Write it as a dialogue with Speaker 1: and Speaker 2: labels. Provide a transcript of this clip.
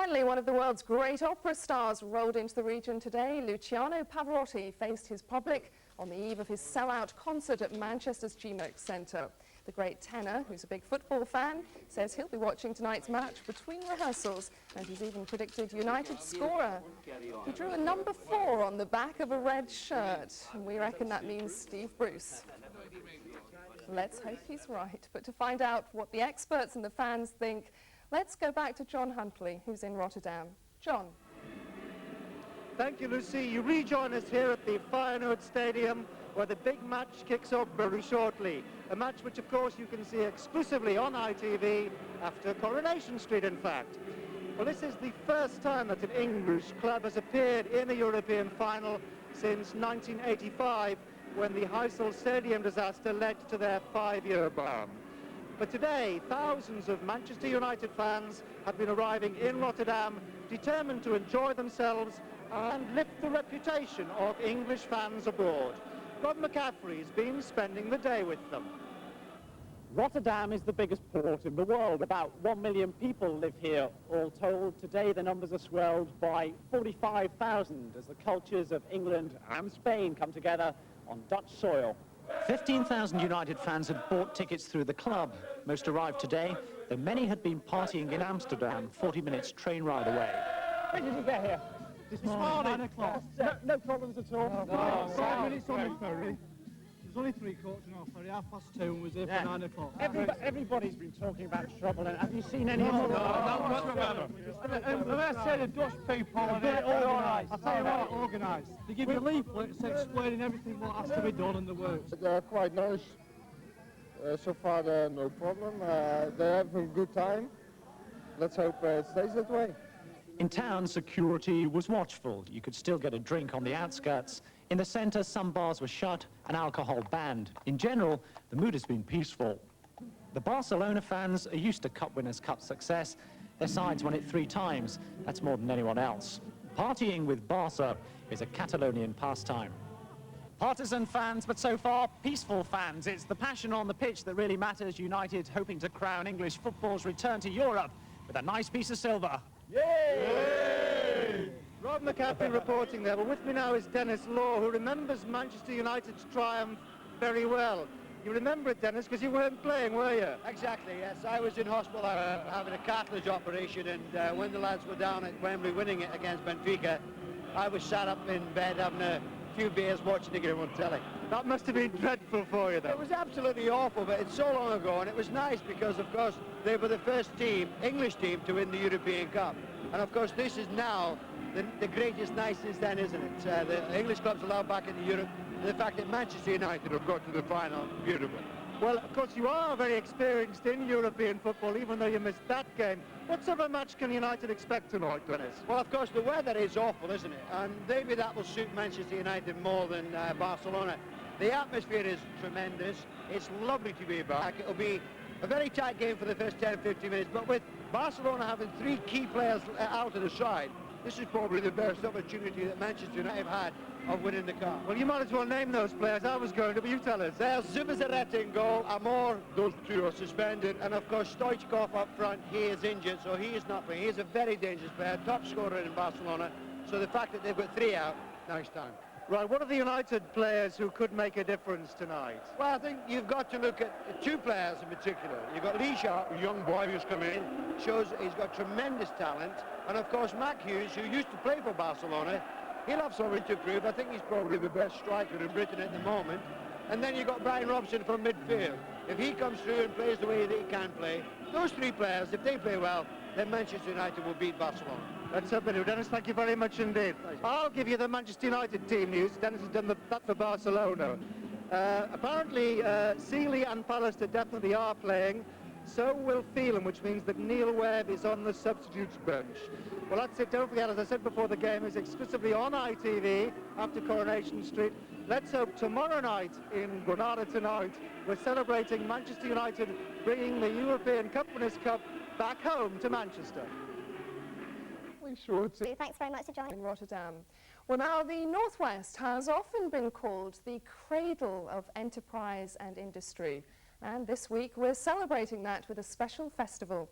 Speaker 1: finally, one of the world's great opera stars rolled into the region today. Luciano Pavarotti faced his public on the eve of his sellout concert at Manchester's GMOX Centre. The great tenor, who's a big football fan, says he'll be watching tonight's match between rehearsals, and he's even predicted United scorer. He drew a number 4 on the back of a red shirt, and we reckon that means Steve Bruce. Let's hope he's right. But to find out what the experts and the fans think, let's go back to John Huntley, who's in Rotterdam. John.
Speaker 2: Thank you, Lucy. You rejoin us here at the Feyenoord Stadium, where the big match kicks off very shortly. A match which, of course, you can see exclusively on ITV after Coronation Street, in fact. Well, this is the first time that an English club has appeared in a European final since 1985, when the Heysel Stadium disaster led to their 5-year ban. But today, thousands of Manchester United fans have been arriving in Rotterdam, determined to enjoy themselves and lift the reputation of English fans abroad. Rob McCaffrey has been spending the day with them.
Speaker 3: Rotterdam is the biggest port in the world. About 1 million people live here, all told. Today the numbers are swelled by 45,000 as the cultures of England and Spain come together on Dutch soil.
Speaker 4: 15,000 United fans had bought tickets through the club. Most arrived today, though many had been partying in Amsterdam, 40 minutes train ride away.
Speaker 3: When did you get here? This morning. 9 o'clock. No problems at all?
Speaker 5: No, 5 minutes on the ferry. There's only 3 coaches on our ferry. 2:30 and was here for 9 o'clock.
Speaker 3: Everybody's been talking about trouble, and have you seen any?
Speaker 5: No, not whatsoever. And when I say the Dutch people are organised, I'll tell you what, organised. They give you leaflets explaining everything what has to be done and the works.
Speaker 6: They're quite nice. So far, no problem. They're having a good time. Let's hope it stays that way.
Speaker 4: In town, security was watchful. You could still get a drink on the outskirts. In the centre, some bars were shut and alcohol banned. In general, the mood has been peaceful. The Barcelona fans are used to Cup Winners' Cup success. Their sides won it 3 times. That's more than anyone else. Partying with Barca is a Catalonian pastime. Partisan fans, but so far peaceful fans. It's the passion on the pitch that really matters. United hoping to crown English football's return to Europe with a nice piece of silver.
Speaker 2: Yay! Rob McCaffrey reporting there. Well, with me now is Dennis Law, who remembers Manchester United's triumph very well. You remember it, Dennis, because you weren't playing, were you?
Speaker 7: Exactly, yes. I was in hospital having a cartilage operation, and when the lads were down at Wembley winning it against Benfica, I was sat up in bed having a few beers watching the game on telly.
Speaker 2: That must have been dreadful for you, though.
Speaker 7: It was absolutely awful, but it's so long ago, and it was nice because, of course, they were the first team, English team, to win the European Cup. And, of course, this is now the greatest night since then, isn't it? The English clubs allowed back into Europe, and the fact that Manchester United have got to the final, beautiful.
Speaker 2: Well, of course, you are very experienced in European football, even though you missed that game. What sort of match can United expect tonight, Dennis?
Speaker 7: Well, of course, the weather is awful, isn't it? And maybe that will suit Manchester United more than Barcelona. The atmosphere is tremendous. It's lovely to be back. It'll be a very tight game for the first 10-15 minutes, but with Barcelona having 3 key players out of the side, this is probably the best opportunity that Manchester United have had of winning the cup.
Speaker 2: Well, you might as well name those players. I was going to, but you tell us.
Speaker 7: There's Zubizarreta in goal, Amor, those 2 are suspended, and of course Stoichkov up front, he is injured, so he is not playing. He is a very dangerous player, top scorer in Barcelona, so the fact that they've got 3 out, nice time.
Speaker 2: Right, what are the United players who could make a difference tonight?
Speaker 7: Well, I think you've got to look at 2 players in particular. You've got Lee Sharp, a young boy who's come in, shows he's got tremendous talent, and of course Mac Hughes, who used to play for Barcelona, he'll have something to prove. I think he's probably the best striker in Britain at the moment. And then you've got Brian Robson from midfield. If he comes through and plays the way that he can play, those 3 players, if they play well, then Manchester United will beat Barcelona.
Speaker 2: Let's hope they do. Dennis, thank you very much indeed. I'll give you the Manchester United team news. Dennis has done that for Barcelona. Apparently, Seeley and Pallister definitely are playing. So will Phelan, which means that Neil Webb is on the substitutes bench. Well, that's it. Don't forget, as I said before, the game is exclusively on ITV after Coronation Street. Let's hope tomorrow night in Granada tonight, we're celebrating Manchester United bringing the European Cup Winners' Cup back home to Manchester. We should.
Speaker 8: Thanks very much for joining
Speaker 1: in Rotterdam. Well, now the Northwest has often been called the cradle of enterprise and industry. And this week we're celebrating that with a special festival.